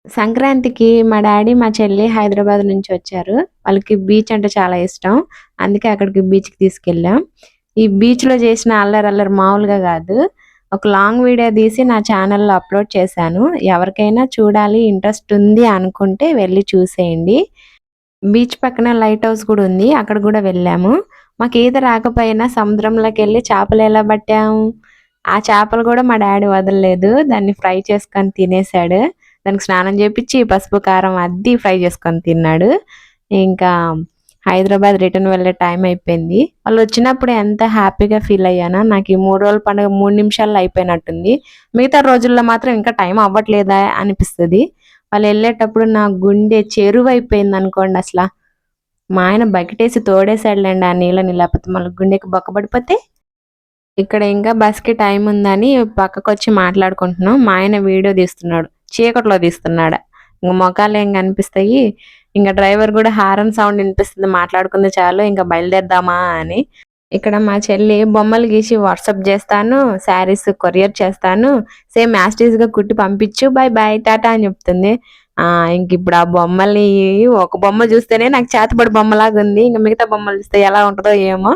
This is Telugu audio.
సంక్రాంతికి మా డ్యాడీ, మా చెల్లి హైదరాబాద్ నుంచి వచ్చారు. వాళ్ళకి బీచ్ అంటే చాలా ఇష్టం. అందుకే అక్కడికి బీచ్‌కి తీసుకెళ్ళాం. ఈ బీచ్‌లో చేసిన అల్లరి మామూలుగా గాదు. ఒక లాంగ్ వీడియో తీసి నా ఛానెల్‌లో అప్‌లోడ్ చేశాను. ఎవరికైనా చూడాలి ఇంట్రెస్ట్ ఉంది అనుకుంటే వెళ్లి చూసేయండి. బీచ్ పక్కన లైట్ హౌస్ కూడా ఉంది. అక్కడ గూడా వెళ్ళాము. మాకు ఈత రాకపోయినా సముద్రంలోకెళ్ళి చేపలెలా పట్టాం. ఆ చేపలు గూడా మా డ్యాడీ వదలలేదు. దాన్ని ఫ్రై చేసుకొని తినేసాడు. దానికి స్నానం చేపిచ్చి, పసుపు, కారం అద్ది ఫ్రై చేసుకొని తిన్నాడు. ఇంకా హైదరాబాద్ రిటర్న్ వెళ్ళే టైం అయిపోయింది. వాళ్ళొచ్చినప్పుడు ఎంత హ్యాపీగా ఫీల్ అయ్యానో, నాకు ఈ 3 రోజుల పండుగ 3 నిమిషాల్లో అయిపోయినట్టుంది. మిగతా రోజుల్లో మాత్రం ఇంకా టైం అవ్వట్లేదా అనిపిస్తది. వాళ్ళెళ్ళేటప్పుడు నా గుండె చెరువయిపోయిందనుకోండి అసల. మా ఆయన బకెటేసి తోడేసాడులెండి ఆ నీళ్ళని. లేపోతే మళ్ళీ గుండెకి బొక్క పడిపోతే. ఇక్కడ ఇంకా బస్‌కి టైం ఉందని పక్కకొచ్చి మాట్లాడుకుంటున్నాం. మా ఆయన వీడియో తీస్తున్నాడు. చీకట్లో తీస్తున్నాడు. ఇంక మొఖాలేం కనిపిస్తాయి. ఇంక డ్రైవర్ గూడా హారన్ సౌండ్ ఇనిపిస్తుంది. మాట్లాడుకుంది చాలు ఇంక బయలుదేరదామా అని. ఇక్కడ మా చెల్లి బొమ్మలు గీసి వాట్సాప్ జేస్తాను. శారీస్ కొరియర్ చేస్తాను. సేమ్ యాజ్ టీజ్‌గా కుట్టి పంపించు. బై బై టాటా అని చెప్తుంది. ఇంకిప్పుడు ఆ బొమ్మల్ని ఒక బొమ్మ జూస్తేనే నాకు చేతబడి బొమ్మలాగుంది. ఇంక మిగతా బొమ్మలు జూస్తే ఎలా ఉంటదో ఏమో!